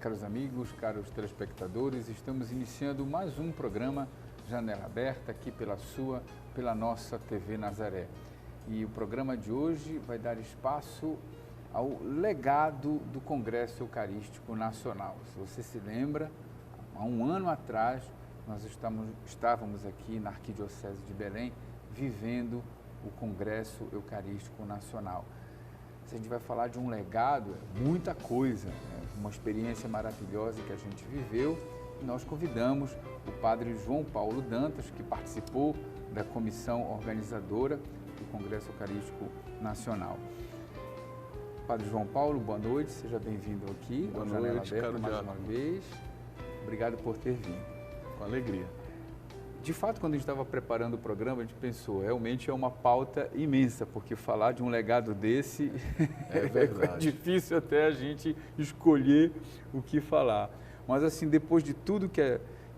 caros amigos, caros telespectadores, estamos iniciando mais um programa Janela Aberta aqui pela nossa TV Nazaré. E o programa de hoje vai dar espaço ao legado do Congresso Eucarístico Nacional. Se você se lembra, há um ano atrás nós estávamos aqui na Arquidiocese de Belém vivendo o Congresso Eucarístico Nacional. Se a gente vai falar de um legado, é muita coisa, né? Uma experiência maravilhosa que a gente viveu, e nós convidamos o padre João Paulo Dantas, que participou da comissão organizadora do Congresso Eucarístico Nacional. Padre João Paulo, boa noite, seja bem-vindo aqui. Boa noite, caro mais uma vez. Obrigado por ter vindo. Com alegria. De fato, quando a gente estava preparando o programa, a gente pensou, realmente é uma pauta imensa, porque falar de um legado desse é verdade. É difícil até a gente escolher o que falar. Mas assim, depois de tudo que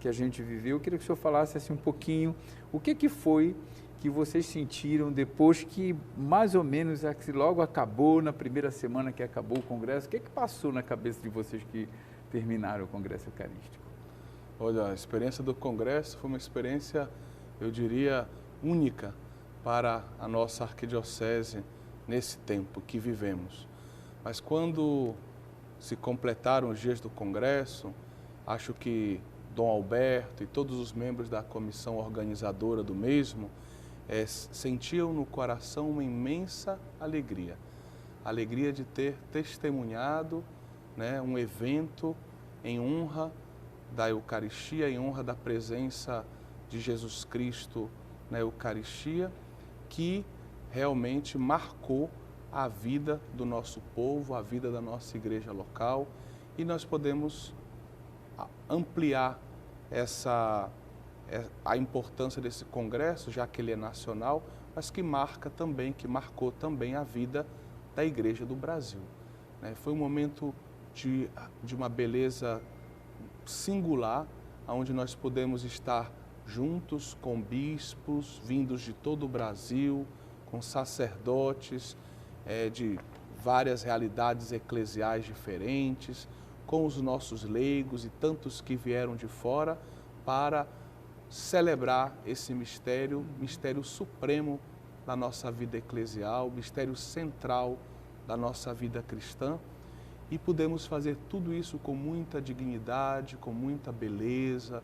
a gente viveu, eu queria que o senhor falasse assim, um pouquinho o que foi que vocês sentiram depois que mais ou menos logo acabou, na primeira semana que acabou o Congresso, o que passou na cabeça de vocês que terminaram o Congresso Eucarístico? Olha, a experiência do Congresso foi uma experiência, eu diria, única para a nossa arquidiocese nesse tempo que vivemos. Mas quando se completaram os dias do Congresso, acho que Dom Alberto e todos os membros da comissão organizadora do mesmo sentiam no coração uma imensa alegria. A alegria de ter testemunhado, né, um evento em honra da Eucaristia, em honra da presença de Jesus Cristo na Eucaristia, que realmente marcou a vida do nosso povo, a vida da nossa igreja local, e nós podemos ampliar a importância desse congresso, já que ele é nacional, mas que marcou também a vida da Igreja do Brasil. Foi um momento de uma beleza singular, onde nós podemos estar juntos com bispos vindos de todo o Brasil, com sacerdotes de várias realidades eclesiais diferentes, com os nossos leigos e tantos que vieram de fora para celebrar esse mistério supremo da nossa vida eclesial, mistério central da nossa vida cristã. E pudemos fazer tudo isso com muita dignidade, com muita beleza,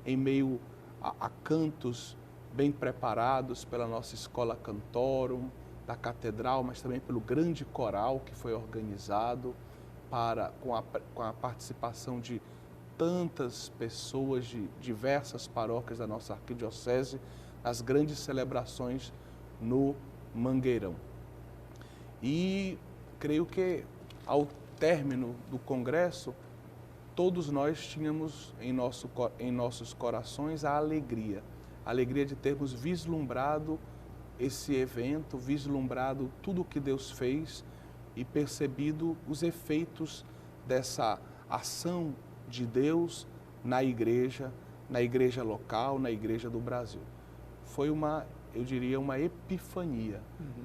em meio a cantos bem preparados pela nossa escola cantorum da catedral, mas também pelo grande coral que foi organizado com a participação de tantas pessoas de diversas paróquias da nossa arquidiocese, nas grandes celebrações no Mangueirão. E creio que ao término do Congresso, todos nós tínhamos em nossos corações a alegria de termos vislumbrado esse evento, vislumbrado tudo o que Deus fez e percebido os efeitos dessa ação de Deus na igreja local, na igreja do Brasil. Foi eu diria, uma epifania,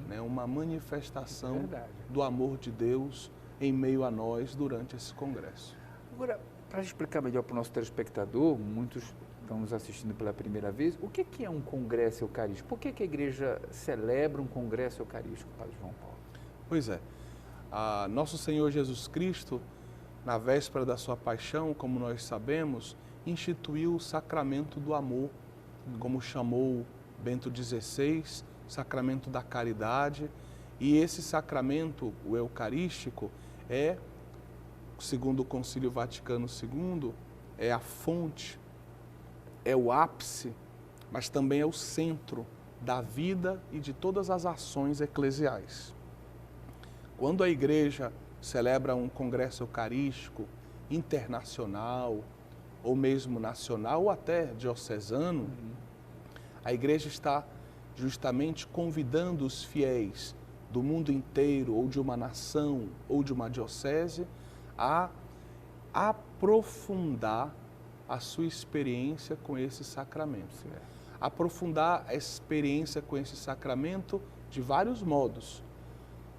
né? Uma manifestação do amor de Deus em meio a nós durante esse congresso. Agora, para explicar melhor para o nosso telespectador, muitos estão nos assistindo pela primeira vez, o que é um congresso eucarístico? Por que a igreja celebra um congresso eucarístico, Padre João Paulo? Pois é, nosso Senhor Jesus Cristo, na véspera da sua paixão, como nós sabemos, instituiu o sacramento do amor, como chamou Bento XVI, sacramento da caridade, e esse sacramento, o eucarístico, segundo o Concílio Vaticano II, é a fonte, é o ápice, mas também é o centro da vida e de todas as ações eclesiais. Quando a igreja celebra um congresso eucarístico internacional, ou mesmo nacional, ou até diocesano, a igreja está justamente convidando os fiéis do mundo inteiro, ou de uma nação, ou de uma diocese, a aprofundar a sua experiência com esse sacramento. Aprofundar a experiência com esse sacramento de vários modos,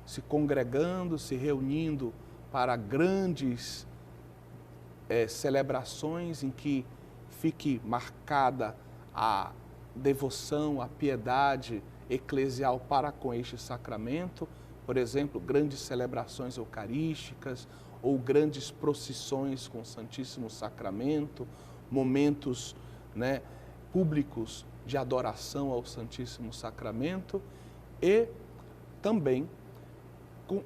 se congregando, se reunindo para grandes celebrações em que fique marcada a devoção, a piedade eclesial para com este sacramento, por exemplo, grandes celebrações eucarísticas ou grandes procissões com o Santíssimo Sacramento, momentos, né, públicos de adoração ao Santíssimo Sacramento, e também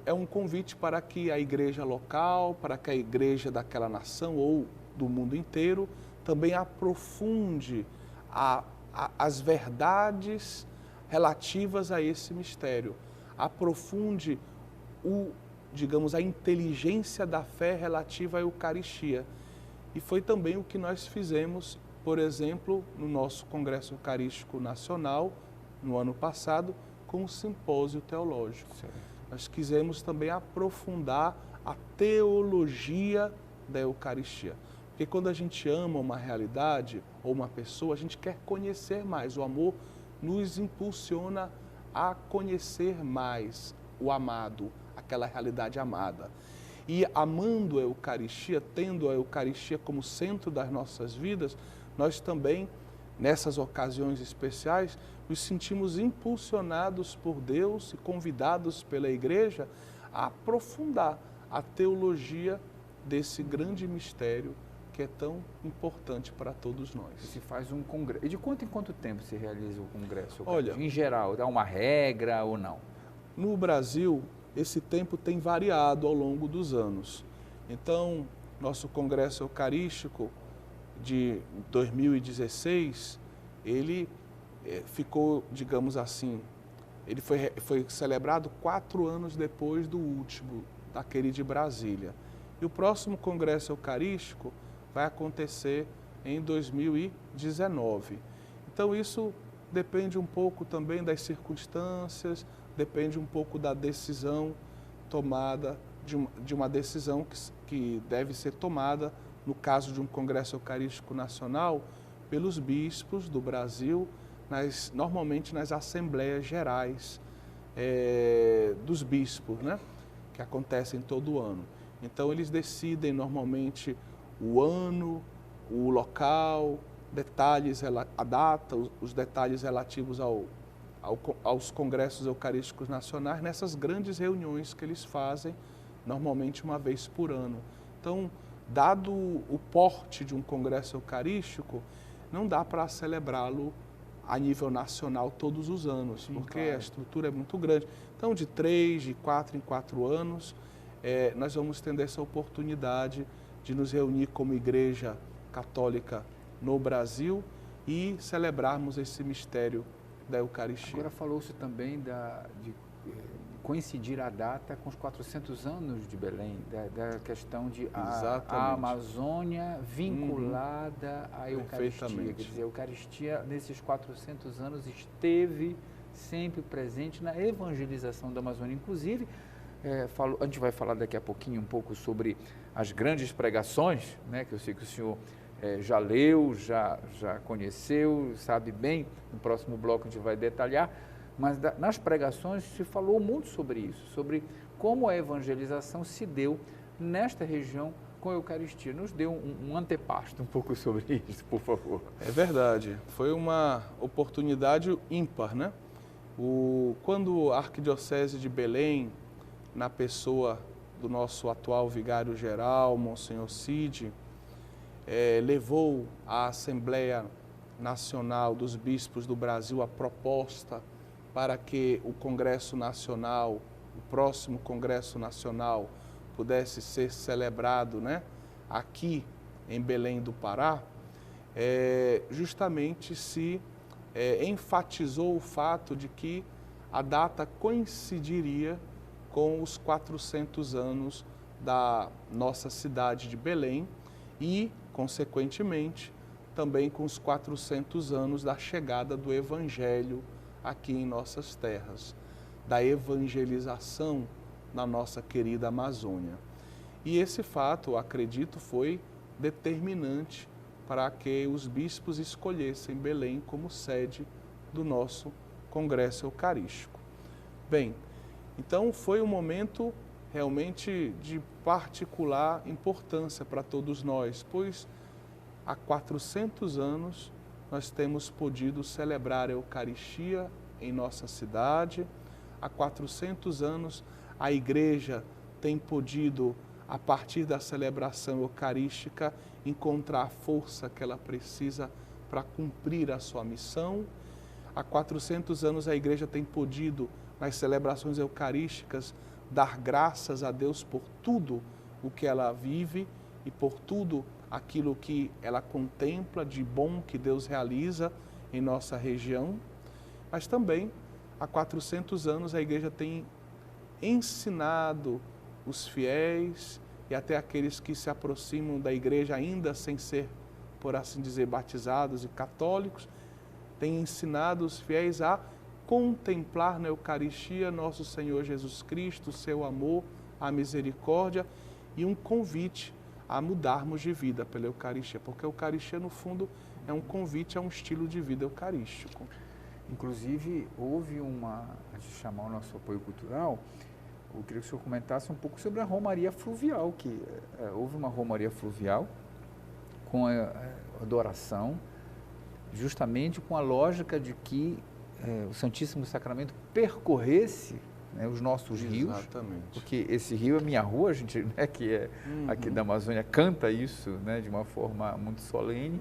é um convite para que a igreja local, para que a igreja daquela nação ou do mundo inteiro também aprofunde as verdades relativas a esse mistério, aprofunde digamos, a inteligência da fé relativa à Eucaristia. E foi também o que nós fizemos, por exemplo, no nosso Congresso Eucarístico Nacional, no ano passado, com o Simpósio Teológico. Certo. Nós quisemos também aprofundar a teologia da Eucaristia. Porque quando a gente ama uma realidade ou uma pessoa, a gente quer conhecer mais. O amor nos impulsiona a conhecer mais o amado, aquela realidade amada. E amando a Eucaristia, tendo a Eucaristia como centro das nossas vidas, nós também, nessas ocasiões especiais, nos sentimos impulsionados por Deus e convidados pela Igreja a aprofundar a teologia desse grande mistério que é tão importante para todos nós. Se faz um congresso. E de quanto em quanto tempo se realiza o congresso? Olha, em geral, dá uma regra ou não? No Brasil, esse tempo tem variado ao longo dos anos. Então, nosso Congresso Eucarístico de 2016, ele ficou, digamos assim, ele foi celebrado 4 anos depois do último, daquele de Brasília. E o próximo Congresso Eucarístico vai acontecer em 2019. Então, isso depende um pouco também das circunstâncias, depende um pouco da decisão tomada, de uma decisão que deve ser tomada, no caso de um Congresso Eucarístico Nacional, pelos bispos do Brasil, normalmente nas Assembleias Gerais dos bispos, né, que acontecem todo ano. Então, eles decidem normalmente o ano, o local, detalhes, a data, os detalhes relativos aos congressos eucarísticos nacionais, nessas grandes reuniões que eles fazem, normalmente uma vez por ano. Então, dado o porte de um congresso eucarístico, não dá para celebrá-lo a nível nacional todos os anos, sim, porque claro, a estrutura é muito grande. Então, de 3, de 4 em 4 anos, nós vamos tendo essa oportunidade de nos reunir como Igreja Católica no Brasil e celebrarmos esse mistério da Eucaristia. Agora falou-se também de coincidir a data com os 400 anos de Belém, da questão de a Amazônia vinculada à Eucaristia. Quer dizer, a Eucaristia, nesses 400 anos, esteve sempre presente na evangelização da Amazônia. Inclusive, a gente vai falar daqui a pouquinho um pouco sobre as grandes pregações, né, que eu sei que o senhor já leu, já conheceu, sabe bem. No próximo bloco a gente vai detalhar, mas nas pregações se falou muito sobre isso, sobre como a evangelização se deu nesta região com a Eucaristia. Nos dê um antepasto um pouco sobre isso, por favor. É verdade, foi uma oportunidade ímpar, né? Quando a Arquidiocese de Belém, na pessoa do nosso atual vigário-geral, Monsenhor Cid, levou à Assembleia Nacional dos Bispos do Brasil a proposta para que o Congresso Nacional, o próximo Congresso Nacional, pudesse ser celebrado, né, aqui em Belém do Pará, justamente se enfatizou o fato de que a data coincidiria com os 400 anos da nossa cidade de Belém e, consequentemente, também com os 400 anos da chegada do Evangelho aqui em nossas terras, da evangelização na nossa querida Amazônia. E esse fato, acredito, foi determinante para que os bispos escolhessem Belém como sede do nosso Congresso Eucarístico. Bem, então foi um momento realmente de particular importância para todos nós, pois há 400 anos nós temos podido celebrar a Eucaristia em nossa cidade. Há 400 anos a Igreja tem podido, a partir da celebração eucarística, encontrar a força que ela precisa para cumprir a sua missão. Há 400 anos a Igreja tem podido, nas celebrações eucarísticas, dar graças a Deus por tudo o que ela vive e por tudo aquilo que ela contempla de bom que Deus realiza em nossa região. Mas também, há 400 anos, a Igreja tem ensinado os fiéis e até aqueles que se aproximam da Igreja ainda sem ser, por assim dizer, batizados e católicos, tem ensinado os fiéis a contemplar na Eucaristia nosso Senhor Jesus Cristo, o seu amor, a misericórdia e um convite a mudarmos de vida pela Eucaristia, porque a Eucaristia, no fundo, é um convite a um estilo de vida eucarístico. Inclusive, houve antes de chamar o nosso apoio cultural, eu queria que o senhor comentasse um pouco sobre a Romaria Fluvial, que houve uma Romaria Fluvial com a adoração, justamente com a lógica de que o Santíssimo Sacramento percorresse, né, os nossos rios. Exatamente. Porque esse rio é minha rua, a gente, né, que é aqui da Amazônia, canta isso, né, de uma forma muito solene.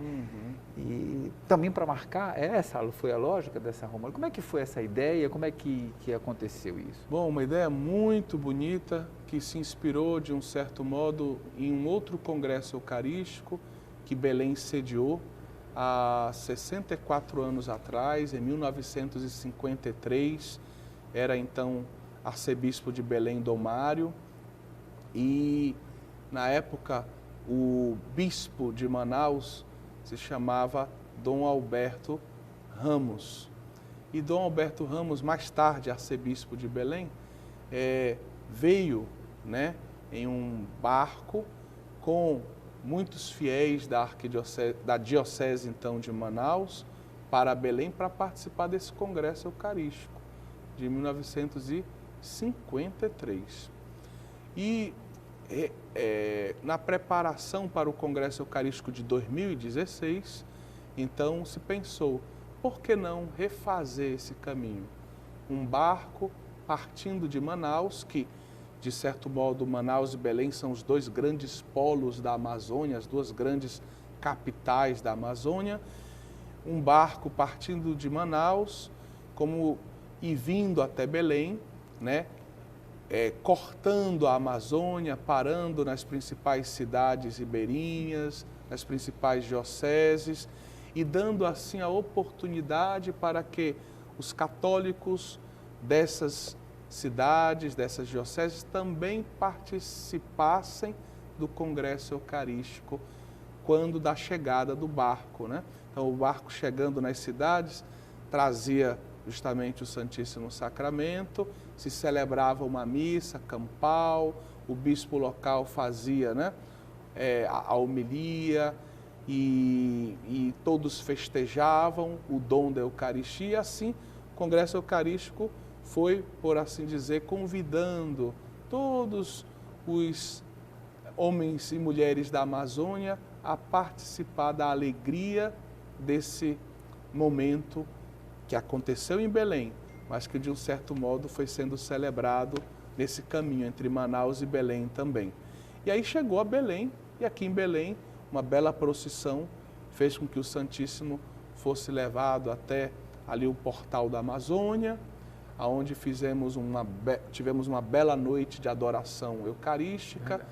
E também para marcar, essa foi a lógica dessa Romaria. Como é que foi essa ideia? Como é que aconteceu isso? Bom, uma ideia muito bonita que se inspirou, de um certo modo, em um outro congresso eucarístico que Belém sediou há 64 anos atrás, em 1953, era então arcebispo de Belém, Dom Mário, e na época o bispo de Manaus se chamava Dom Alberto Ramos. E Dom Alberto Ramos, mais tarde arcebispo de Belém, veio, né, em um barco com muitos fiéis da diocese então de Manaus para Belém para participar desse congresso eucarístico de 1953. E na preparação para o congresso eucarístico de 2016, então se pensou, por que não refazer esse caminho? Um barco partindo de Manaus, que de certo modo, Manaus e Belém são os dois grandes polos da Amazônia, as duas grandes capitais da Amazônia. Um barco partindo de Manaus e vindo até Belém, né? Cortando a Amazônia, parando nas principais cidades ribeirinhas, nas principais dioceses e dando assim a oportunidade para que os católicos dessas cidades, dessas dioceses, também participassem do congresso eucarístico quando da chegada do barco, né? Então, o barco chegando nas cidades trazia justamente o Santíssimo Sacramento, se celebrava uma missa campal, o bispo local fazia, né, a homilia e todos festejavam o dom da Eucaristia. E assim, o congresso eucarístico foi, por assim dizer, convidando todos os homens e mulheres da Amazônia a participar da alegria desse momento que aconteceu em Belém, mas que de um certo modo foi sendo celebrado nesse caminho entre Manaus e Belém também. E aí chegou a Belém, e aqui em Belém, uma bela procissão fez com que o Santíssimo fosse levado até ali o portal da Amazônia, onde tivemos uma bela noite de adoração eucarística,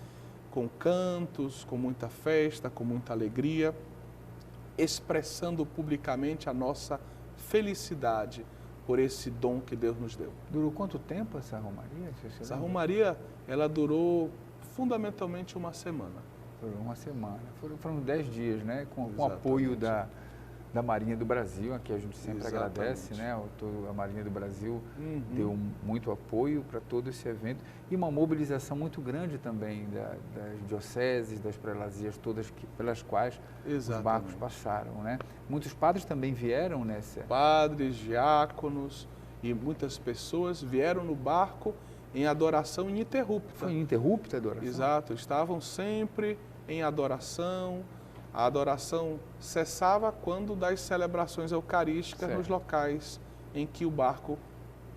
com cantos, com muita festa, com muita alegria, expressando publicamente a nossa felicidade por esse dom que Deus nos deu. Durou quanto tempo essa Romaria? Essa Romaria, ela durou fundamentalmente uma semana. Durou uma semana. Foram 10 dias, né? Com o apoio da Marinha do Brasil, aqui a gente sempre agradece, né? A Marinha do Brasil deu muito apoio para todo esse evento e uma mobilização muito grande também das dioceses, das prelazias todas pelas quais os barcos passaram, né? Muitos padres também vieram nessa... Padres, diáconos e muitas pessoas vieram no barco em adoração ininterrupta. Foi ininterrupta a adoração? Exato, estavam sempre em adoração. A adoração cessava quando das celebrações eucarísticas nos locais em que o barco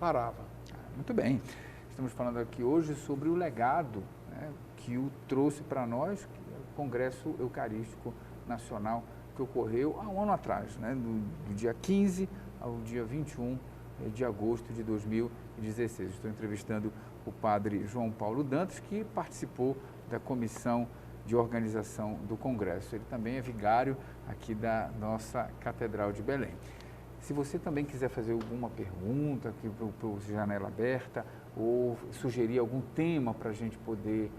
parava. Muito bem. Estamos falando aqui hoje sobre o legado, né, que o trouxe para nós, o Congresso Eucarístico Nacional, que ocorreu há um ano atrás, né, do dia 15 ao dia 21 de agosto de 2016. Estou entrevistando o padre João Paulo Dantas, que participou da comissão de organização do Congresso. Ele também é vigário aqui da nossa Catedral de Belém. Se você também quiser fazer alguma pergunta aqui para o Janela Aberta ou sugerir algum tema para a gente poder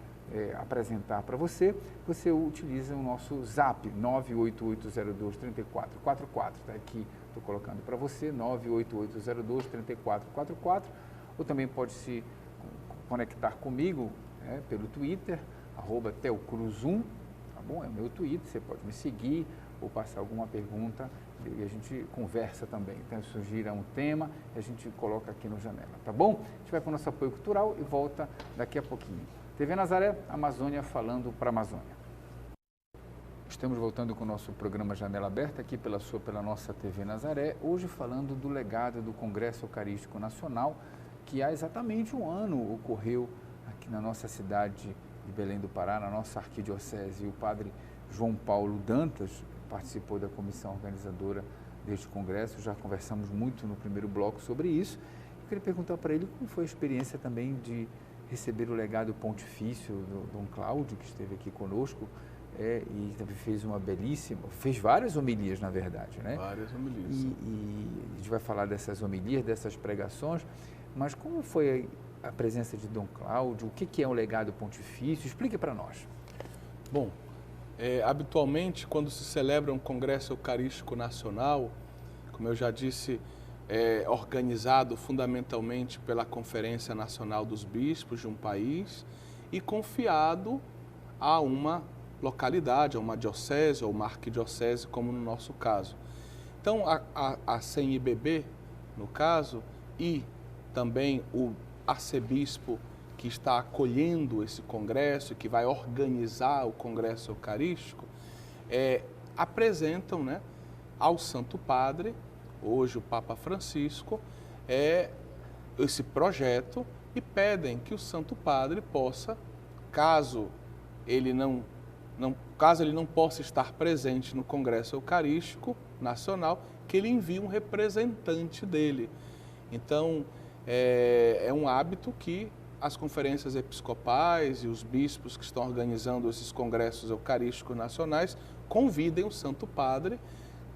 apresentar para você, você utiliza o nosso zap 98802-3444, está aqui, estou colocando para você, 98802-3444, ou também pode se conectar comigo pelo Twitter, @teocruz1, tá bom? É o meu Twitter, você pode me seguir ou passar alguma pergunta e a gente conversa também. Então, sugira um tema e a gente coloca aqui no Janela, tá bom? A gente vai para o nosso apoio cultural e volta daqui a pouquinho. TV Nazaré, Amazônia falando para a Amazônia. Estamos voltando com o nosso programa Janela Aberta aqui pela nossa TV Nazaré, hoje falando do legado do Congresso Eucarístico Nacional, que há exatamente um ano ocorreu aqui na nossa cidade de Belém do Pará, na nossa arquidiocese. E o padre João Paulo Dantas participou da comissão organizadora deste congresso, já conversamos muito no primeiro bloco sobre isso. Eu queria perguntar para ele como foi a experiência também de receber o legado pontifício do Dom Cláudio, que esteve aqui conosco, e também fez várias homilias, na verdade, né? Várias homilias. E a gente vai falar dessas homilias, dessas pregações, mas como foi a presença de Dom Cláudio, o que é um legado pontifício? Explique para nós. Bom, habitualmente, quando se celebra um Congresso Eucarístico Nacional, como eu já disse, organizado fundamentalmente pela Conferência Nacional dos Bispos de um país e confiado a uma localidade, a uma diocese ou uma arquidiocese, como no nosso caso. Então, a CNBB, no caso, e também o arcebispo que está acolhendo esse congresso, que vai organizar o Congresso Eucarístico, apresentam, né, ao Santo Padre, hoje o Papa Francisco, esse projeto e pedem que o Santo Padre possa, caso ele não possa estar presente no Congresso Eucarístico Nacional, que ele envie um representante dele. Então, é um hábito que as conferências episcopais e os bispos que estão organizando esses congressos eucarísticos nacionais convidem o Santo Padre.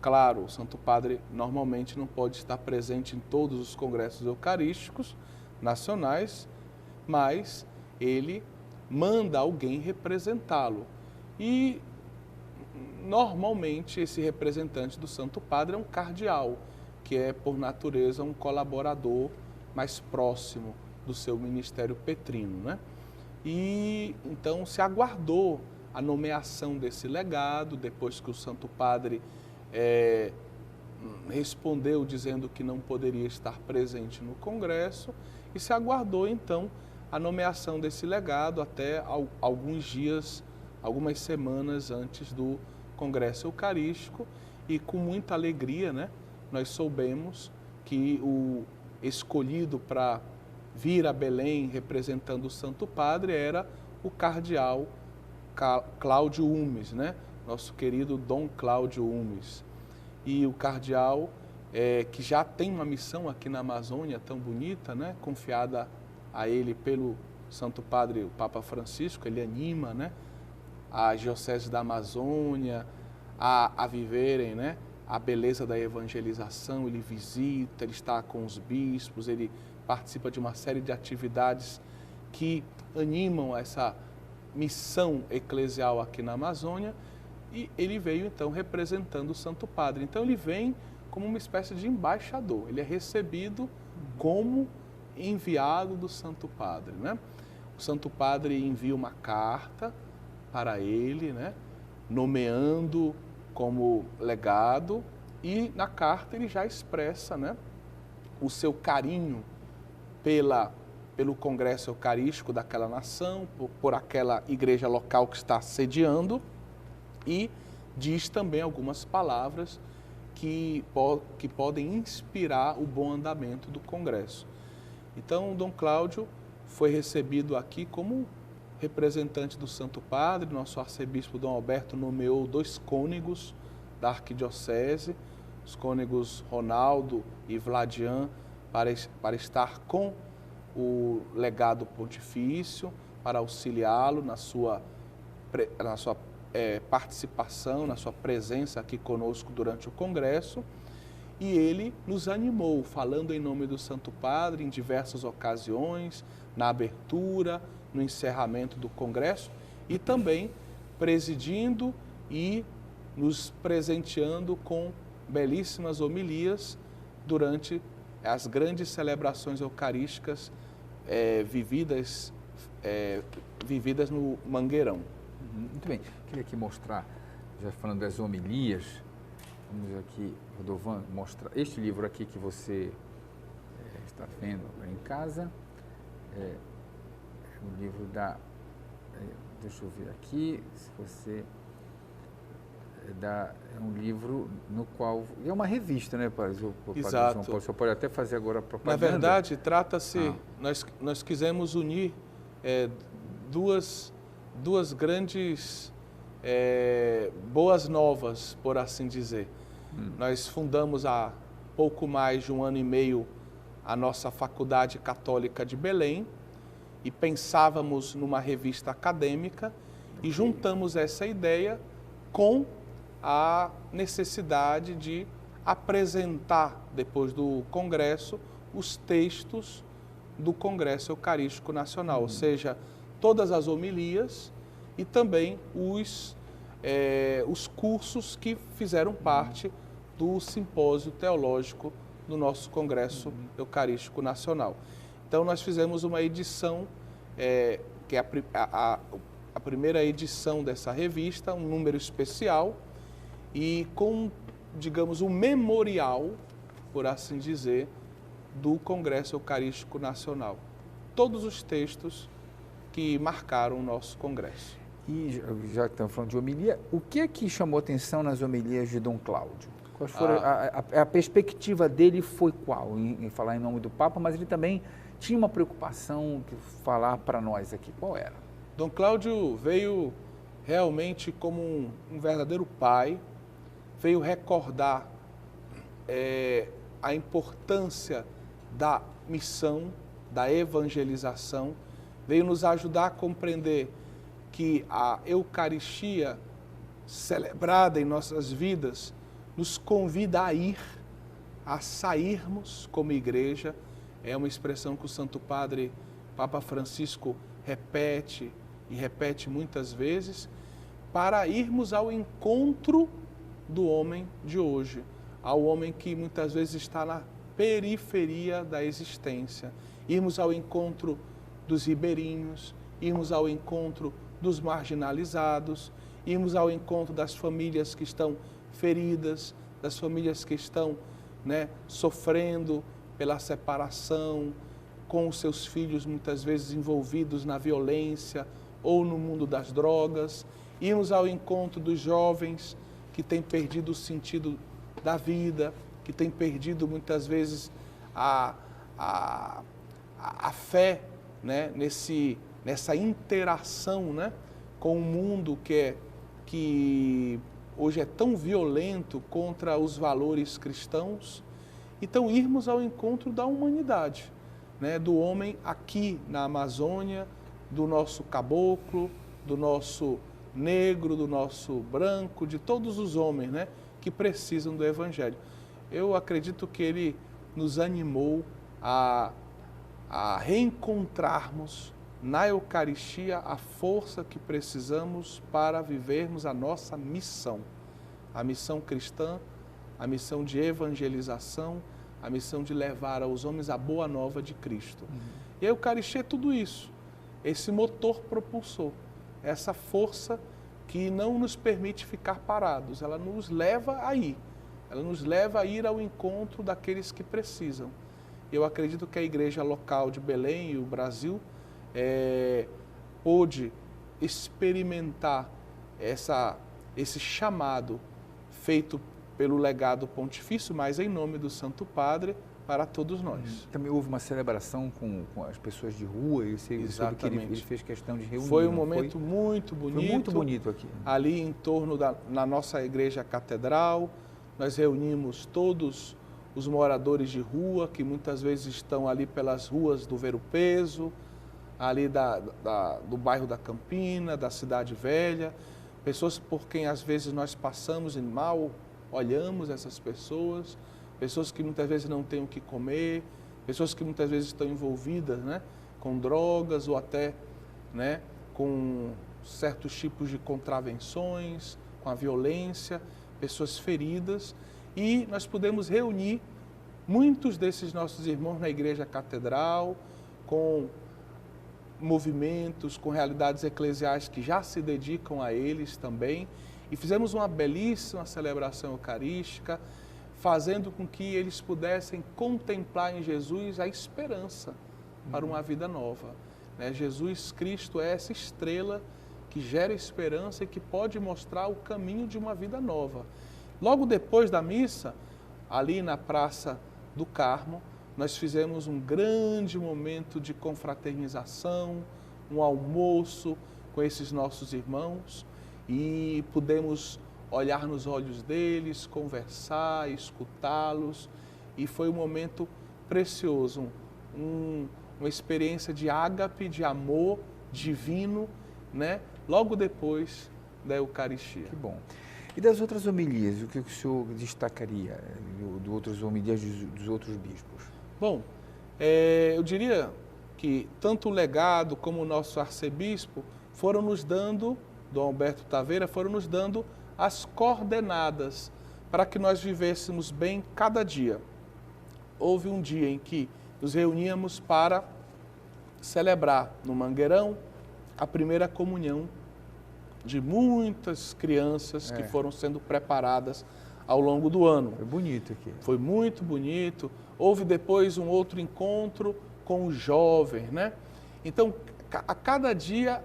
Claro, o Santo Padre normalmente não pode estar presente em todos os congressos eucarísticos nacionais, mas ele manda alguém representá-lo. E, normalmente, esse representante do Santo Padre é um cardeal, que é, por natureza, um colaborador mais próximo do seu ministério petrino, né? E, então, se aguardou a nomeação desse legado, depois que o Santo Padre respondeu dizendo que não poderia estar presente no Congresso, e se aguardou, então, a nomeação desse legado até alguns dias, algumas semanas antes do Congresso Eucarístico, e com muita alegria, né, nós soubemos que o escolhido para vir a Belém representando o Santo Padre era o cardeal Cláudio Umes, né, nosso querido Dom Cláudio Umes. E o cardeal, que já tem uma missão aqui na Amazônia tão bonita, né, confiada a ele pelo Santo Padre, o Papa Francisco, ele anima, né, a diocese da Amazônia a viverem, né, a beleza da evangelização. Ele visita, ele está com os bispos, ele participa de uma série de atividades que animam essa missão eclesial aqui na Amazônia, e ele veio então representando o Santo Padre. Então ele vem como uma espécie de embaixador, ele é recebido como enviado do Santo Padre, né? O Santo Padre envia uma carta para ele, né, nomeando como legado, e na carta ele já expressa, né, o seu carinho pela pelo Congresso Eucarístico daquela nação, por aquela igreja local que está sediando, e diz também algumas palavras que podem inspirar o bom andamento do Congresso. Então, Dom Cláudio foi recebido aqui como representante do Santo Padre. Nosso arcebispo Dom Alberto nomeou 2 cônegos da arquidiocese, os cônegos Ronaldo e Vladian, para estar com o legado pontifício, para auxiliá-lo na sua participação, na sua presença aqui conosco durante o Congresso. E ele nos animou, falando em nome do Santo Padre em diversas ocasiões, na abertura, no encerramento do Congresso, e também presidindo e nos presenteando com belíssimas homilias durante as grandes celebrações eucarísticas vividas no Mangueirão. Muito bem. Queria aqui mostrar, já falando das homilias, vamos aqui, Rodovan, mostrar este livro aqui que você está vendo em casa. É o livro da... deixa eu ver aqui, se você... é um livro no qual... é uma revista, né, Padre João Paulo? Exato. Você pode até fazer agora a propaganda. Na verdade, trata-se... Nós quisemos unir duas grandes boas novas, por assim dizer. Nós fundamos há pouco mais de 1 ano e meio a nossa Faculdade Católica de Belém e pensávamos numa revista acadêmica e juntamos essa ideia com a necessidade de apresentar, depois do Congresso, os textos do Congresso Eucarístico Nacional, ou seja, todas as homilias e também os cursos que fizeram parte do simpósio teológico do nosso Congresso Eucarístico Nacional. Então, nós fizemos uma edição, que é a primeira edição dessa revista, um número especial, e com, digamos, um memorial, por assim dizer, do Congresso Eucarístico Nacional. Todos os textos que marcaram o nosso Congresso. E já que estamos falando de homilia, o que é que chamou atenção nas homilias de Dom Cláudio? Quais foram, a perspectiva dele foi qual? Em falar em nome do Papa, mas ele também tinha uma preocupação de falar para nós aqui. Qual era? Dom Cláudio veio realmente como um verdadeiro pai, veio recordar a importância da missão, da evangelização, veio nos ajudar a compreender que a Eucaristia celebrada em nossas vidas nos convida a sairmos como igreja. É uma expressão que o Santo Padre, Papa Francisco, repete e repete muitas vezes, para irmos ao encontro do homem de hoje, ao homem que muitas vezes está na periferia da existência, irmos ao encontro dos ribeirinhos, irmos ao encontro dos marginalizados, irmos ao encontro das famílias que estão feridas, das famílias que estão sofrendo pela separação, com os seus filhos muitas vezes envolvidos na violência ou no mundo das drogas, irmos ao encontro dos jovens que têm perdido o sentido da vida, que têm perdido muitas vezes a fé, nessa interação com o mundo que hoje é tão violento contra os valores cristãos. Então, irmos ao encontro da humanidade, do homem aqui na Amazônia, do nosso caboclo, do nosso negro, do nosso branco, de todos os homens que precisam do Evangelho. Eu acredito que ele nos animou a reencontrarmos na Eucaristia a força que precisamos para vivermos a nossa missão. A missão cristã, a missão de evangelização, a missão de levar aos homens a boa nova de Cristo. E a Eucaristia é tudo isso, esse motor propulsor, essa força que não nos permite ficar parados, ela nos leva a ir, ela nos leva a ir ao encontro daqueles que precisam. Eu acredito que a igreja local de Belém e o Brasil pôde experimentar esse chamado feito pelo legado pontifício, mas em nome do Santo Padre, para todos nós. Também houve uma celebração com as pessoas de rua, eu sei que ele fez questão de reunir. Foi um momento muito bonito. Foi muito bonito aqui. Ali em torno na nossa igreja catedral, nós reunimos todos os moradores de rua, que muitas vezes estão ali pelas ruas do Ver o Peso, ali do bairro da Campina, da Cidade Velha, pessoas por quem às vezes nós passamos e mal olhamos essas pessoas, pessoas que muitas vezes não têm o que comer, pessoas que muitas vezes estão envolvidas, né, com drogas ou até, né, com certos tipos de contravenções, com a violência, pessoas feridas, e nós pudemos reunir muitos desses nossos irmãos na igreja catedral, com movimentos, com realidades eclesiais que já se dedicam a eles também, e fizemos uma belíssima celebração eucarística, fazendo com que eles pudessem contemplar em Jesus a esperança para uma vida nova. Jesus Cristo é essa estrela que gera esperança e que pode mostrar o caminho de uma vida nova. Logo depois da missa, ali na Praça do Carmo, nós fizemos um grande momento de confraternização, um almoço com esses nossos irmãos e pudemos olhar nos olhos deles, conversar, escutá-los, e foi um momento precioso, uma experiência de ágape, de amor divino, né? Logo depois da Eucaristia. Que bom. E das outras homilias, o que o senhor destacaria de outras homilias dos outros bispos? Bom, eu diria que tanto o legado como o nosso arcebispo foram nos dando, Dom Alberto Taveira, foram nos dando as coordenadas para que nós vivêssemos bem cada dia. Houve um dia em que nos reuníamos para celebrar no Mangueirão a primeira comunhão de muitas crianças que foram sendo preparadas ao longo do ano. Foi bonito aqui. Foi muito bonito. Houve depois um outro encontro com os jovens, né? Então, a cada dia,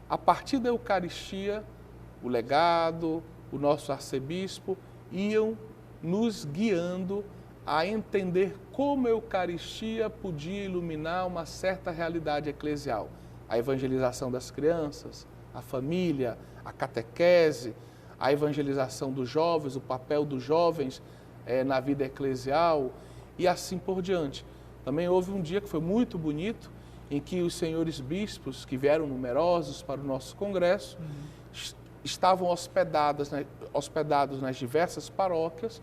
a partir da Eucaristia, o legado, o nosso arcebispo iam nos guiando a entender como a Eucaristia podia iluminar uma certa realidade eclesial. A evangelização das crianças, a família, a catequese, a evangelização dos jovens, o papel dos jovens na vida eclesial e assim por diante. Também houve um dia que foi muito bonito, em que os senhores bispos, que vieram numerosos para o nosso congresso, estavam hospedados nas diversas paróquias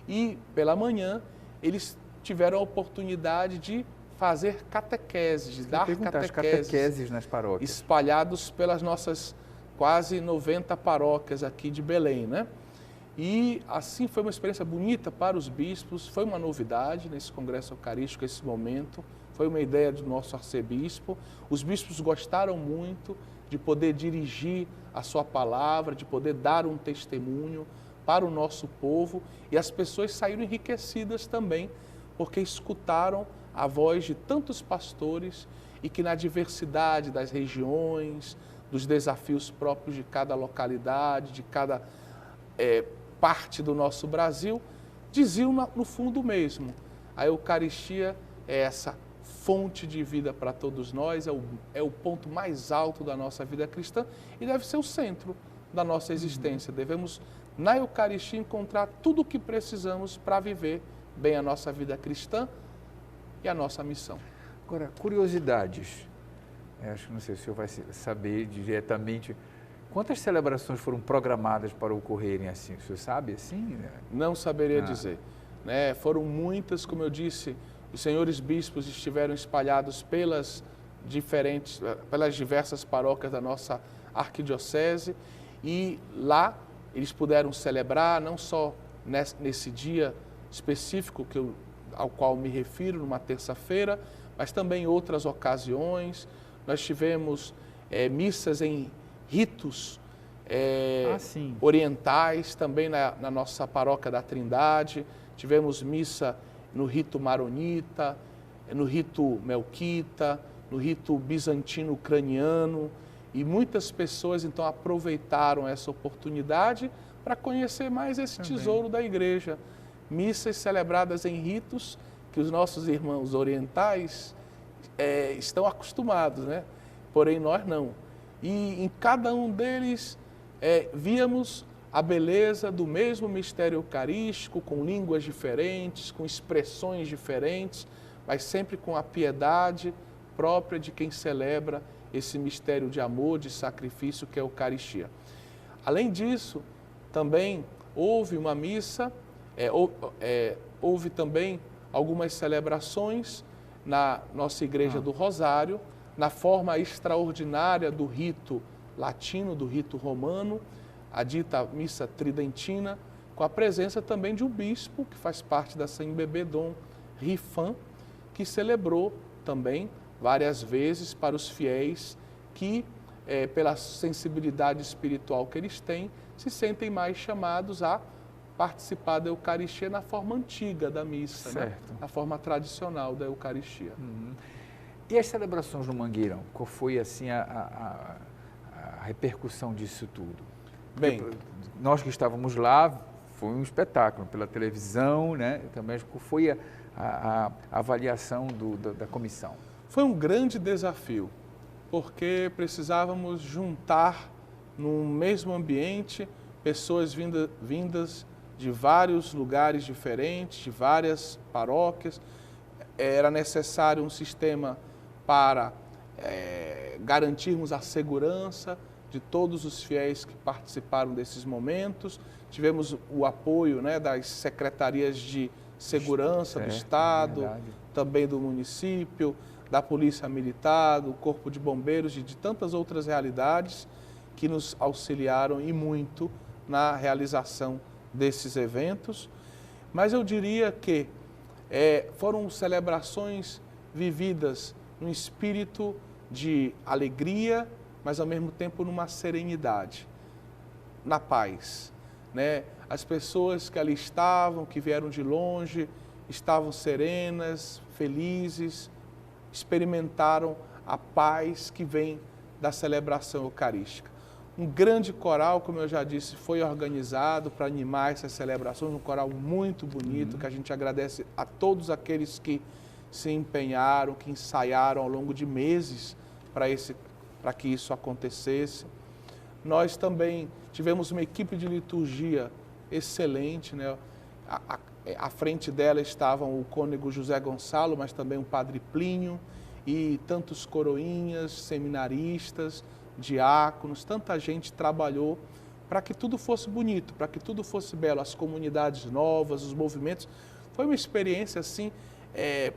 e, pela manhã, eles tiveram a oportunidade de fazer catequeses, de dar catequeses nas paróquias, espalhados pelas nossas quase 90 paróquias aqui de Belém, né? E assim foi uma experiência bonita para os bispos, foi uma novidade nesse congresso eucarístico, esse momento, foi uma ideia do nosso arcebispo. Os bispos gostaram muito de poder dirigir a sua palavra, de poder dar um testemunho para o nosso povo, e as pessoas saíram enriquecidas também, porque escutaram a voz de tantos pastores e que na diversidade das regiões, dos desafios próprios de cada localidade, de cada parte do nosso Brasil, diziam no fundo mesmo, a Eucaristia é essa fonte de vida para todos nós, é o ponto mais alto da nossa vida cristã e deve ser o centro da nossa existência. Devemos, na Eucaristia, encontrar tudo o que precisamos para viver bem a nossa vida cristã e a nossa missão. Agora, curiosidades. Acho que não sei se o senhor vai saber diretamente quantas celebrações foram programadas para ocorrerem assim. O senhor sabe assim? Não saberia dizer. Né? Foram muitas, como eu disse, os senhores bispos estiveram espalhados pelas diversas paróquias da nossa arquidiocese e lá eles puderam celebrar não só nesse dia específico ao qual me refiro, numa terça-feira, mas também em outras ocasiões. Nós tivemos missas em ritos orientais, também na nossa paróquia da Trindade. Tivemos missa no rito maronita, no rito melquita, no rito bizantino ucraniano, e muitas pessoas então aproveitaram essa oportunidade para conhecer mais esse tesouro da igreja. Missas celebradas em ritos que os nossos irmãos orientais estão acostumados, né? Porém nós não. E em cada um deles víamos a beleza do mesmo mistério eucarístico, com línguas diferentes, com expressões diferentes, mas sempre com a piedade própria de quem celebra esse mistério de amor, de sacrifício que é a Eucaristia. Além disso, também houve uma missa, houve também algumas celebrações na nossa Igreja do Rosário, na forma extraordinária do rito latino, do rito romano, a dita missa tridentina, com a presença também de um bispo, que faz parte da Saint-Bébé, Dom Rifan, que celebrou também várias vezes para os fiéis que, pela sensibilidade espiritual que eles têm, se sentem mais chamados a participar da Eucaristia na forma antiga da missa, né? Na forma tradicional da Eucaristia. E as celebrações no Mangueirão? Qual foi assim a repercussão disso tudo? Bem, nós que estávamos lá, foi um espetáculo pela televisão, né? Também qual foi a avaliação da comissão? Foi um grande desafio, porque precisávamos juntar no mesmo ambiente pessoas vindas de vários lugares diferentes, de várias paróquias. Era necessário um sistema para garantirmos a segurança de todos os fiéis que participaram desses momentos. Tivemos o apoio, né, das secretarias de segurança do Estado, também do município, da Polícia Militar, do Corpo de Bombeiros e de tantas outras realidades que nos auxiliaram e muito na realização desses eventos. Mas eu diria que foram celebrações vividas num espírito de alegria, mas ao mesmo tempo numa serenidade, na paz, né? As pessoas que ali estavam, que vieram de longe, estavam serenas, felizes, experimentaram a paz que vem da celebração eucarística. Um grande coral, como eu já disse, foi organizado para animar essas celebrações, um coral muito bonito, que a gente agradece a todos aqueles que se empenharam, que ensaiaram ao longo de meses para que isso acontecesse. Nós também tivemos uma equipe de liturgia excelente, né? À frente dela estavam o cônego José Gonçalo, mas também o padre Plínio e tantos coroinhas, seminaristas, diáconos, tanta gente trabalhou para que tudo fosse bonito, para que tudo fosse belo, as comunidades novas, os movimentos. Foi uma experiência assim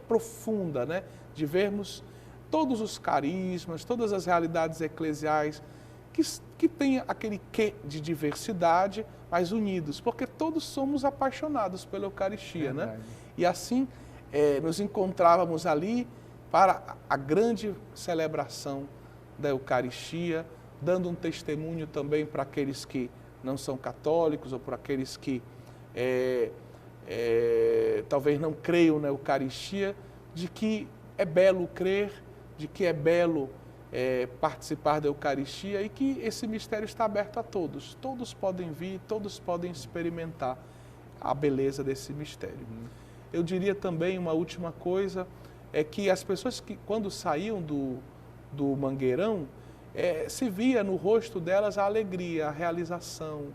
profunda, né? De vermos todos os carismas, todas as realidades eclesiais que têm aquele quê de diversidade, mas unidos, porque todos somos apaixonados pela Eucaristia, né? E assim nos encontrávamos ali para a grande celebração da Eucaristia, dando um testemunho também para aqueles que não são católicos ou para aqueles que talvez não creiam na Eucaristia, de que é belo crer, de que é belo participar da Eucaristia e que esse mistério está aberto a todos. Todos podem vir, todos podem experimentar a beleza desse mistério. Eu diria também uma última coisa, é que as pessoas que quando saíam do Mangueirão, se via no rosto delas a alegria, a realização,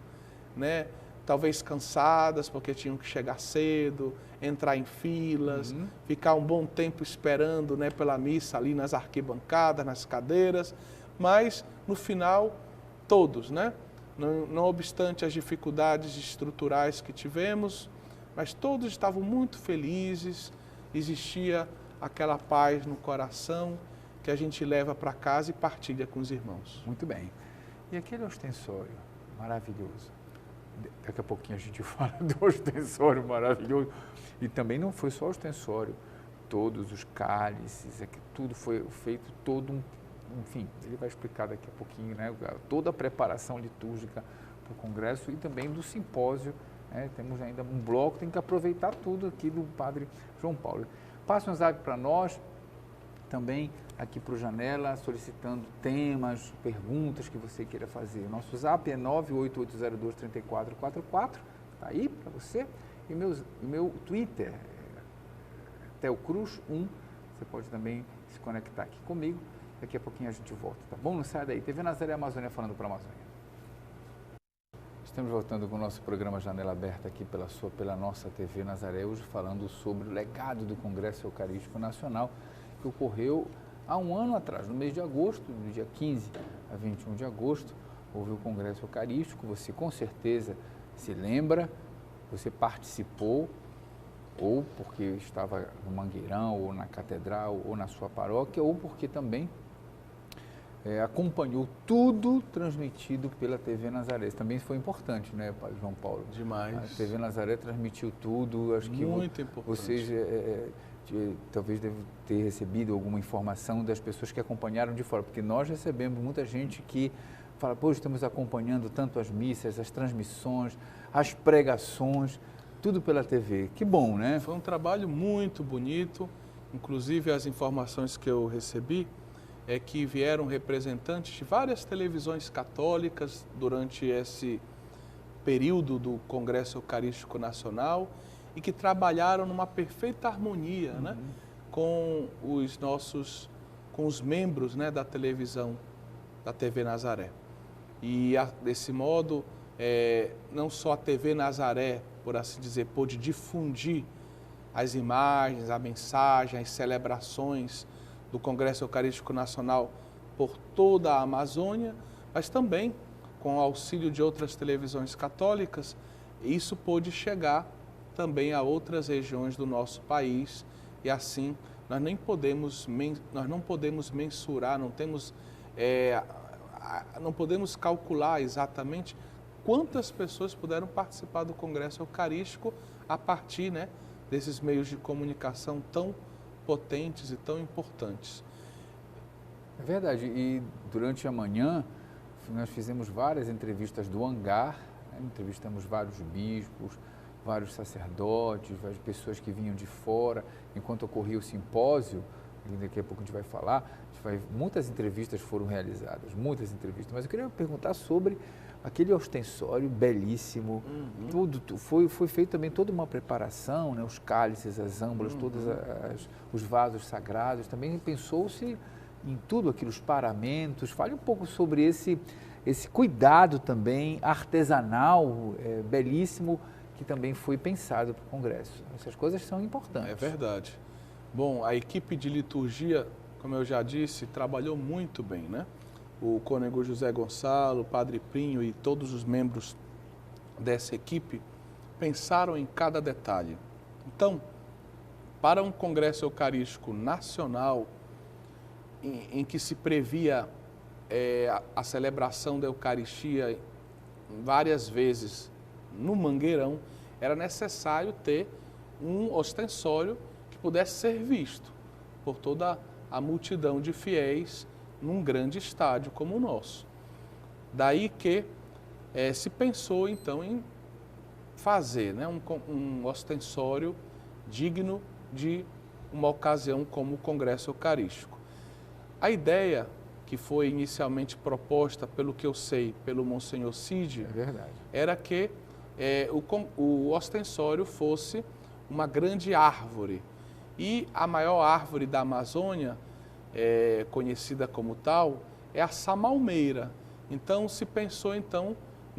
né? Talvez cansadas porque tinham que chegar cedo, entrar em filas, ficar um bom tempo esperando, né, pela missa ali nas arquibancadas, nas cadeiras, mas no final todos, né? Não obstante as dificuldades estruturais que tivemos, mas todos estavam muito felizes, existia aquela paz no coração que a gente leva para casa e partilha com os irmãos. Muito bem. E aquele ostensório maravilhoso? Daqui a pouquinho a gente fala do ostensório maravilhoso. E também não foi só o ostensório, todos os cálices, tudo foi feito, enfim, ele vai explicar daqui a pouquinho, né? Toda a preparação litúrgica para o congresso e também do simpósio, né? Temos ainda um bloco, tem que aproveitar tudo aqui do Padre João Paulo. Passe um zap para nós, também aqui para o Janela, solicitando temas, perguntas que você queira fazer. Nosso zap é 98802-3444, está aí para você. E meu Twitter é TeoCruz1, você pode também se conectar aqui comigo. Daqui a pouquinho a gente volta, tá bom? Não sai daí. TV Nazaré Amazônia falando para a Amazônia. Estamos voltando com o nosso programa Janela Aberta aqui pela nossa TV Nazaré, hoje falando sobre o legado do Congresso Eucarístico Nacional, que ocorreu há um ano atrás, no mês de agosto, do dia 15 a 21 de agosto, houve o Congresso Eucarístico. Você com certeza se lembra, você participou, ou porque estava no Mangueirão, ou na Catedral, ou na sua paróquia, ou porque também acompanhou tudo transmitido pela TV Nazaré. Isso também foi importante, né, Padre João Paulo? Demais. A TV Nazaré transmitiu tudo. Acho que muito importante. Vocês talvez devem ter recebido alguma informação das pessoas que acompanharam de fora, porque nós recebemos muita gente que fala, pô, estamos acompanhando tanto as missas, as transmissões, as pregações, tudo pela TV. Que bom, né? Foi um trabalho muito bonito, inclusive as informações que eu recebi é que vieram representantes de várias televisões católicas durante esse período do Congresso Eucarístico Nacional e que trabalharam numa perfeita harmonia, né, com os membros, né, da televisão, da TV Nazaré. E desse modo, não só a TV Nazaré, por assim dizer, pôde difundir as imagens, a mensagem, as celebrações do Congresso Eucarístico Nacional por toda a Amazônia, mas também, com o auxílio de outras televisões católicas, isso pôde chegar também a outras regiões do nosso país, e assim nós não podemos mensurar, não podemos calcular exatamente quantas pessoas puderam participar do Congresso Eucarístico a partir, né, desses meios de comunicação tão potentes e tão importantes. É verdade, e durante a manhã nós fizemos várias entrevistas do hangar, né? Entrevistamos vários bispos, vários sacerdotes, várias pessoas que vinham de fora, enquanto ocorria o simpósio, daqui a pouco a gente vai falar, muitas entrevistas foram realizadas, muitas entrevistas, mas eu queria perguntar sobre aquele ostensório belíssimo, foi feito também toda uma preparação, né? Os cálices, as âmbulas, todos os vasos sagrados, também pensou-se em tudo aquilo, os paramentos. Fale um pouco sobre esse cuidado também artesanal, belíssimo, que também foi pensado para o Congresso. Essas coisas são importantes. É verdade. Bom, a equipe de liturgia, como eu já disse, trabalhou muito bem, né? O cônego José Gonçalo, o Padre Prinho e todos os membros dessa equipe pensaram em cada detalhe. Então, para um Congresso Eucarístico Nacional, em que se previa a celebração da Eucaristia várias vezes no Mangueirão, era necessário ter um ostensório que pudesse ser visto por toda a multidão de fiéis num grande estádio como o nosso. Daí que se pensou, então, em fazer, né, um ostensório digno de uma ocasião como o Congresso Eucarístico. A ideia que foi inicialmente proposta, pelo que eu sei, pelo Monsenhor Cid, era que o ostensório fosse uma grande árvore. E a maior árvore da Amazônia, conhecida como tal, é a samalmeira. Então se pensou em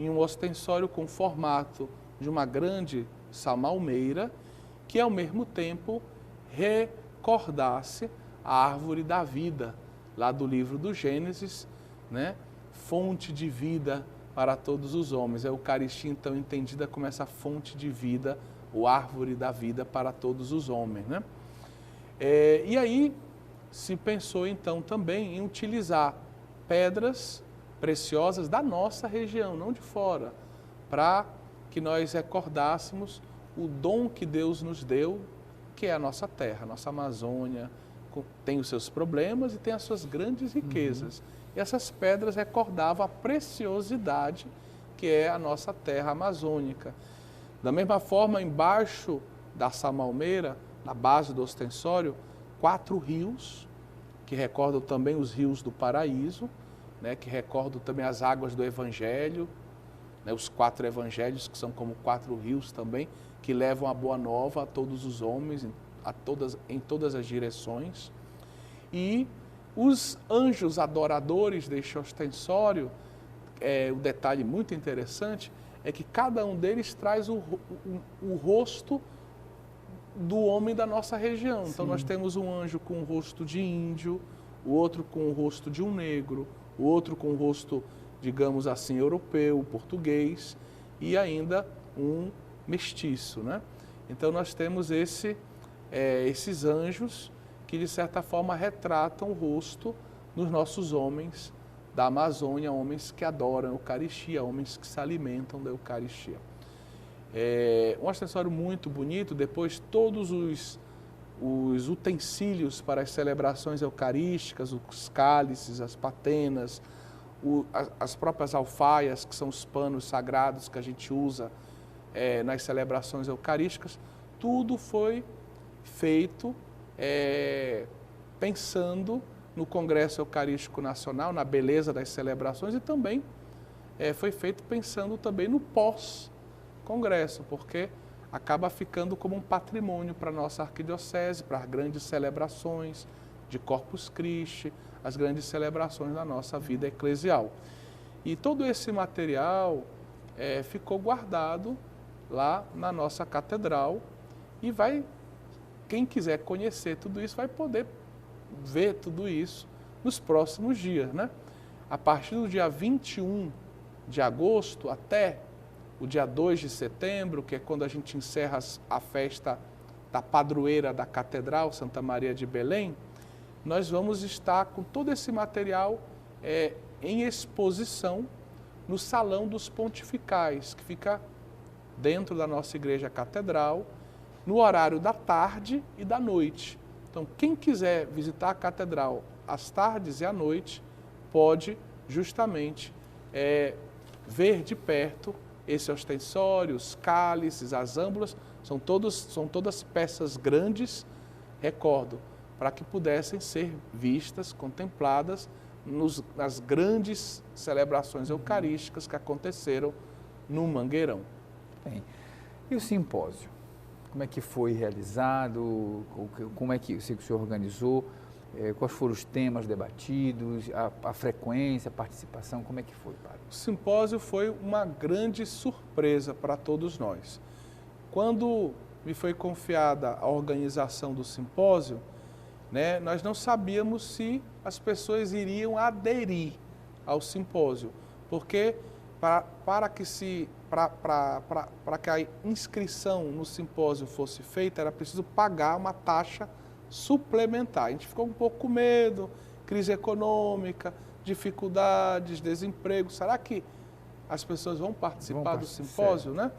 um ostensório com formato de uma grande samalmeira, que ao mesmo tempo recordasse a árvore da vida, lá do livro do Gênesis, né? Fonte de vida para todos os homens. A Eucaristia, então, entendida como essa fonte de vida, ou árvore da vida para todos os homens, né? E aí se pensou, então, também em utilizar pedras preciosas da nossa região, não de fora, para que nós recordássemos o dom que Deus nos deu, que é a nossa terra, a nossa Amazônia, tem os seus problemas e tem as suas grandes riquezas. E essas pedras recordavam a preciosidade que é a nossa terra amazônica. Da mesma forma, embaixo da samalmeira, na base do ostensório, 4 rios, que recordam também os rios do paraíso, né, que recordam também as águas do Evangelho, né, os 4 evangelhos, que são como 4 rios também, que levam a boa nova a todos os homens, em todas as direções. E os anjos adoradores deste ostensório, o detalhe muito interessante, é que cada um deles traz o rosto do homem da nossa região. Sim. Então nós temos um anjo com o rosto de índio, o outro com o rosto de um negro, o outro com o rosto, digamos assim, europeu, português, e ainda um mestiço, né? Então nós temos esses anjos que de certa forma retratam o rosto dos nossos homens da Amazônia, homens que adoram a Eucaristia, homens que se alimentam da Eucaristia. Um ostensório muito bonito. Depois todos os utensílios para as celebrações eucarísticas, os cálices, as patenas, as próprias alfaias, que são os panos sagrados que a gente usa nas celebrações eucarísticas, tudo foi feito pensando no Congresso Eucarístico Nacional, na beleza das celebrações, e também foi feito pensando também no pós-congresso, porque acaba ficando como um patrimônio para a nossa arquidiocese, para as grandes celebrações de Corpus Christi, as grandes celebrações da nossa vida eclesial. E todo esse material ficou guardado lá na nossa catedral e quem quiser conhecer tudo isso vai poder ver tudo isso nos próximos dias, né? A partir do dia 21 de agosto até o dia 2 de setembro, que é quando a gente encerra a festa da padroeira da Catedral, Santa Maria de Belém, nós vamos estar com todo esse material em exposição no Salão dos Pontificais, que fica dentro da nossa igreja catedral, no horário da tarde e da noite. Então, quem quiser visitar a catedral às tardes e à noite, pode justamente ver de perto esse ostensório, os cálices, as âmbulas, são todas peças grandes, recordo, para que pudessem ser vistas, contempladas nas grandes celebrações eucarísticas que aconteceram no Mangueirão. Bem, e o simpósio? Como é que foi realizado? Como é que o senhor organizou? Quais foram os temas debatidos? A frequência, a participação? Como é que foi, padre? O simpósio foi uma grande surpresa para todos nós. Quando me foi confiada a organização do simpósio, né, nós não sabíamos se as pessoas iriam aderir ao simpósio, porque para que a inscrição no simpósio fosse feita, era preciso pagar uma taxa suplementar. A gente ficou um pouco com medo, crise econômica, dificuldades, desemprego. Será que as pessoas vão participar do simpósio, né?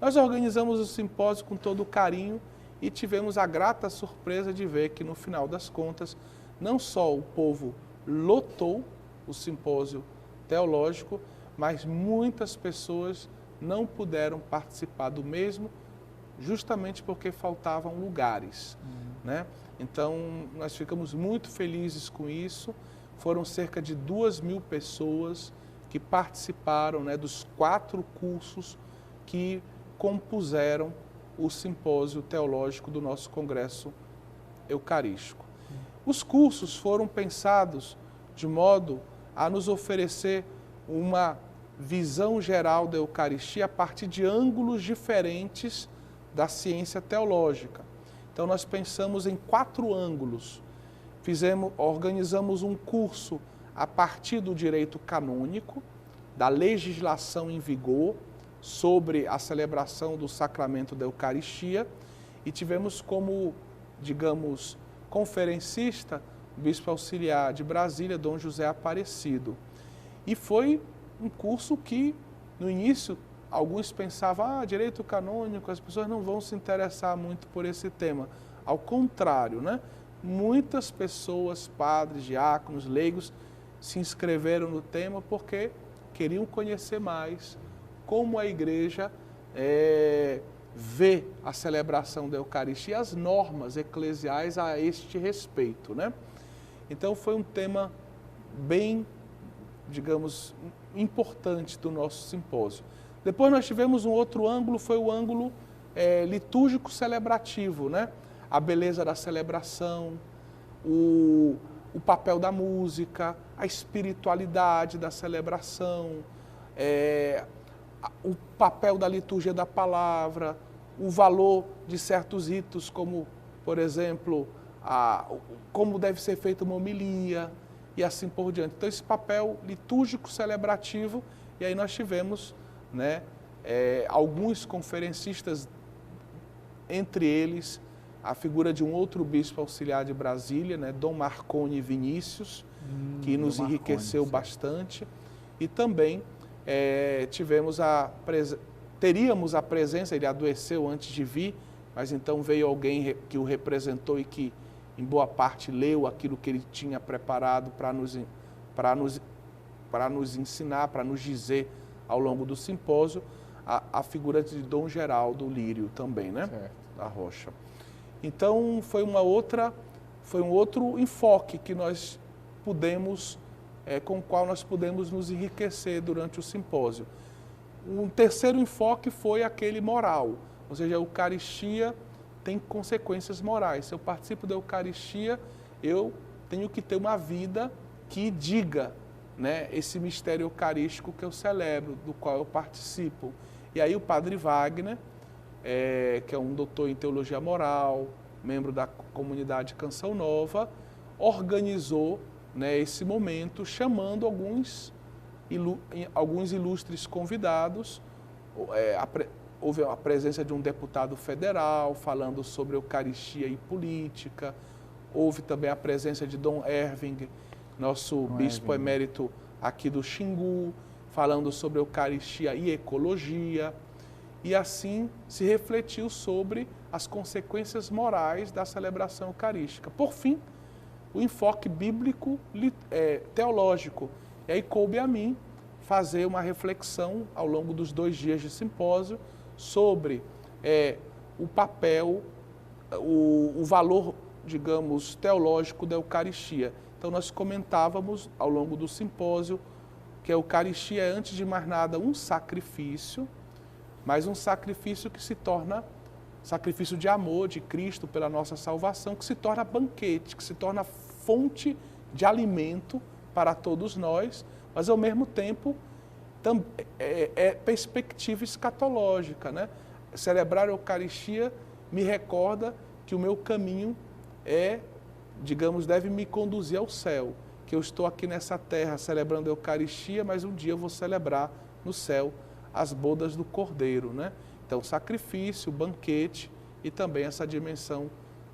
Nós organizamos o simpósio com todo o carinho e tivemos a grata surpresa de ver que, no final das contas, não só o povo lotou o simpósio teológico, mas muitas pessoas não puderam participar do mesmo, justamente porque faltavam lugares, né? Então, nós ficamos muito felizes com isso. Foram cerca de 2.000 pessoas que participaram, né, dos 4 cursos que compuseram o simpósio teológico do nosso Congresso Eucarístico. Os cursos foram pensados de modo a nos oferecer uma visão geral da Eucaristia a partir de ângulos diferentes da ciência teológica. Então, nós pensamos em 4 ângulos. Organizamos um curso a partir do direito canônico, da legislação em vigor sobre a celebração do sacramento da Eucaristia, e tivemos como, digamos, conferencista o bispo auxiliar de Brasília, Dom José Aparecido. E foi um curso que, no início, alguns pensavam, direito canônico, as pessoas não vão se interessar muito por esse tema. Ao contrário, né? Muitas pessoas, padres, diáconos, leigos, se inscreveram no tema porque queriam conhecer mais como a igreja vê a celebração da Eucaristia e as normas eclesiais a este respeito, né? Então foi um tema bem, digamos, importante do nosso simpósio. Depois nós tivemos um outro ângulo, foi o ângulo litúrgico celebrativo, né? A beleza da celebração, o papel da música, a espiritualidade da celebração, o papel da liturgia da palavra, o valor de certos ritos, como, por exemplo, como deve ser feita uma homilia e assim por diante. Então, esse papel litúrgico celebrativo, e aí nós tivemos, né, alguns conferencistas, entre eles a figura de um outro bispo auxiliar de Brasília, né, Dom Marconi Vinícius, que nos enriqueceu bastante, e também teríamos a presença, ele adoeceu antes de vir, mas então veio alguém que o representou e que, em boa parte, leu aquilo que ele tinha preparado para nos ensinar, para nos dizer ao longo do simpósio, a figura de Dom Geraldo Lírio também, né? Certo. Da Rocha. Então, foi um outro enfoque que nós pudemos, com o qual nós pudemos nos enriquecer durante o simpósio. Um terceiro enfoque foi aquele moral, ou seja, a Eucaristia tem consequências morais. Se eu participo da Eucaristia, eu tenho que ter uma vida que diga, né, esse mistério eucarístico que eu celebro, do qual eu participo. E aí o Padre Wagner, que é um doutor em teologia moral, membro da comunidade Canção Nova, organizou, né, esse momento, chamando alguns ilustres convidados. Houve a presença de um deputado federal falando sobre Eucaristia e política. Houve também a presença de Dom Erving, nosso bispo emérito aqui do Xingu, falando sobre Eucaristia e ecologia. E assim se refletiu sobre as consequências morais da celebração eucarística. Por fim, o enfoque bíblico teológico. E aí coube a mim fazer uma reflexão ao longo dos 2 dias de simpósio sobre o papel, o valor, digamos, teológico da Eucaristia. Então nós comentávamos ao longo do simpósio que a Eucaristia é, antes de mais nada, um sacrifício, mas um sacrifício que se torna sacrifício de amor de Cristo pela nossa salvação, que se torna banquete, que se torna fonte de alimento para todos nós, mas ao mesmo tempo é perspectiva escatológica, né? Celebrar a Eucaristia me recorda que o meu caminho digamos, deve me conduzir ao céu, que eu estou aqui nessa terra celebrando a Eucaristia, mas um dia eu vou celebrar no céu as bodas do Cordeiro, né? Então, sacrifício, banquete e também essa dimensão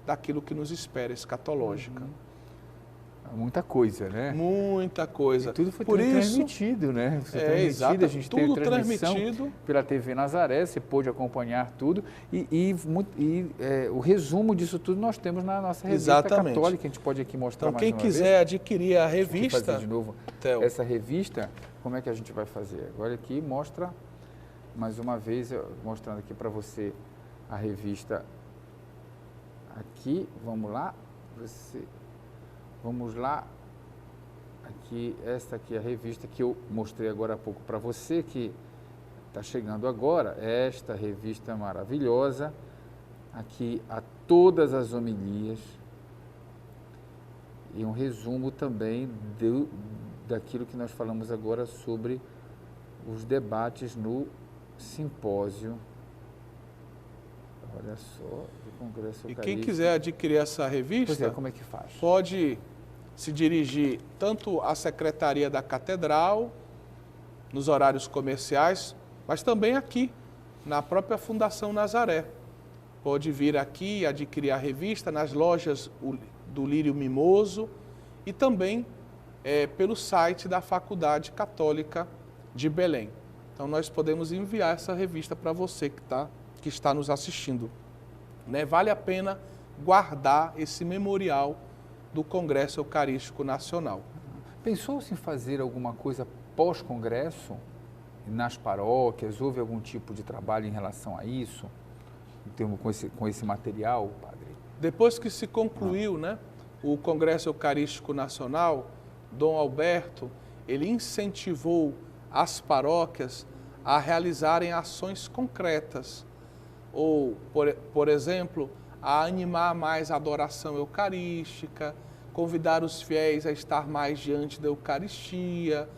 daquilo que nos espera, escatológica. Muita coisa, né? Muita coisa. E tudo foi transmitido, né? Exato. A gente teve transmissão pela TV Nazaré, você pôde acompanhar tudo. O resumo disso tudo nós temos na nossa revista católica, a gente pode aqui mostrar então, mais uma vez. Quem quiser adquirir a revista... fazer de novo essa revista, como é que a gente vai fazer? Agora aqui mostra, mais uma vez, mostrando aqui para você a revista. Aqui, vamos lá. Vamos lá, aqui, esta aqui é a revista que eu mostrei agora há pouco para você, que está chegando agora, esta revista maravilhosa, aqui há todas as homilias e um resumo também daquilo que nós falamos agora sobre os debates no simpósio. Olha só, do Congresso Eucarístico. E quem quiser adquirir essa revista, como é que faz? Pode se dirigir tanto à Secretaria da Catedral, nos horários comerciais, mas também aqui, na própria Fundação Nazaré. Pode vir aqui e adquirir a revista nas lojas do Lírio Mimoso e também pelo site da Faculdade Católica de Belém. Então, nós podemos enviar essa revista para você que está nos assistindo. Né? Vale a pena guardar esse memorial do Congresso Eucarístico Nacional. Pensou-se em fazer alguma coisa pós-congresso? Nas paróquias? Houve algum tipo de trabalho em relação a isso? com esse material, padre? Depois que se concluiu, né, o Congresso Eucarístico Nacional, Dom Alberto, ele incentivou as paróquias a realizarem ações concretas, ou, por exemplo, a animar mais a adoração eucarística, convidar os fiéis a estar mais diante da Eucaristia,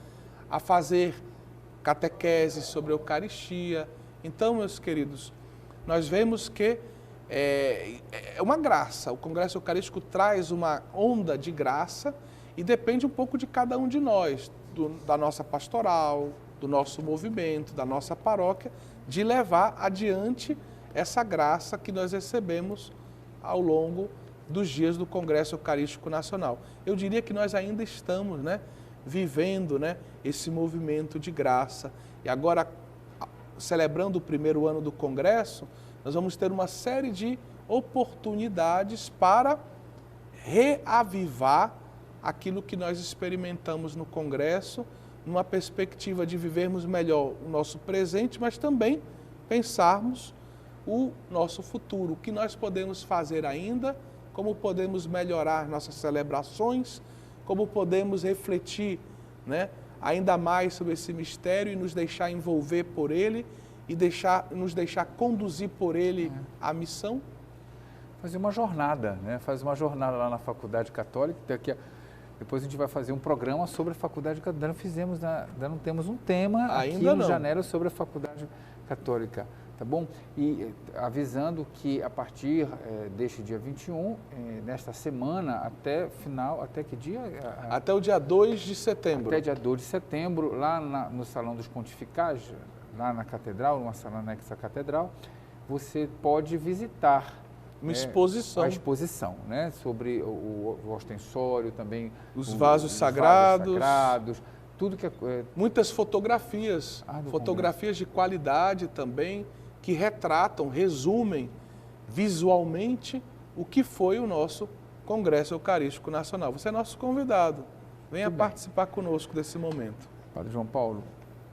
a fazer catequese sobre a Eucaristia. Então, meus queridos, nós vemos que é uma graça. O Congresso Eucarístico traz uma onda de graça e depende um pouco de cada um de nós, da nossa pastoral, do nosso movimento, da nossa paróquia, de levar adiante essa graça que nós recebemos ao longo dos dias do Congresso Eucarístico Nacional. Eu diria que nós ainda estamos, né, vivendo, né, esse movimento de graça. E agora, celebrando o primeiro ano do Congresso, nós vamos ter uma série de oportunidades para reavivar aquilo que nós experimentamos no Congresso, numa perspectiva de vivermos melhor o nosso presente, mas também pensarmos o nosso futuro, o que nós podemos fazer ainda, como podemos melhorar nossas celebrações, como podemos refletir, né, ainda mais sobre esse mistério e nos deixar envolver por ele e nos deixar conduzir por ele a missão. Fazer uma jornada, né? Fazer uma jornada lá na Faculdade Católica. Depois a gente vai fazer um programa sobre a Faculdade Católica. Ainda não temos um tema aqui no Janela sobre a Faculdade Católica, tá bom? E avisando que a partir deste dia 21, nesta semana, até que dia? Até o dia 2 de setembro. Até dia 2 de setembro, lá no Salão dos Pontificais, lá na Catedral, numa sala anexa à Catedral, você pode visitar uma exposição. A exposição, né? Sobre o ostensório também. Os vasos sagrados. Tudo que muitas fotografias. Fotografias de qualidade também, que retratam, resumem visualmente o que foi o nosso Congresso Eucarístico Nacional. Você é nosso convidado. Venha participar conosco desse momento. Padre João Paulo,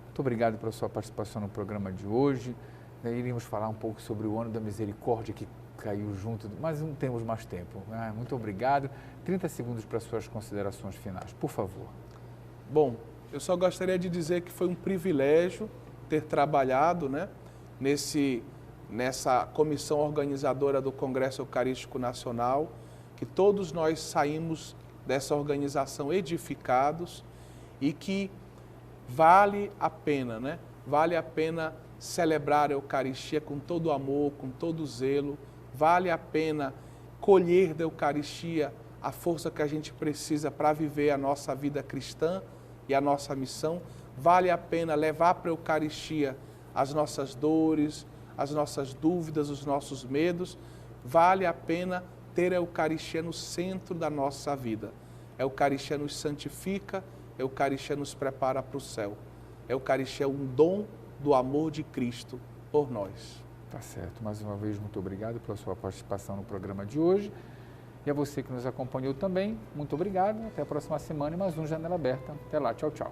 muito obrigado pela sua participação no programa de hoje. Iríamos falar um pouco sobre o Ano da Misericórdia, que caiu junto, mas não temos mais tempo. Muito obrigado. 30 segundos para suas considerações finais, por favor. Bom, eu só gostaria de dizer que foi um privilégio ter trabalhado, né, nessa comissão organizadora do Congresso Eucarístico Nacional, que todos nós saímos dessa organização edificados e que vale a pena, né? Vale a pena celebrar a Eucaristia com todo amor, com todo zelo. Vale a pena colher da Eucaristia a força que a gente precisa para viver a nossa vida cristã e a nossa missão. Vale a pena levar para a Eucaristia as nossas dores, as nossas dúvidas, os nossos medos. Vale a pena ter a Eucaristia no centro da nossa vida. A Eucaristia nos santifica, a Eucaristia nos prepara para o céu. A Eucaristia é um dom do amor de Cristo por nós. Tá certo. Mais uma vez, muito obrigado pela sua participação no programa de hoje. E a você que nos acompanhou também, muito obrigado. Até a próxima semana e mais um Janela Aberta. Até lá. Tchau, tchau.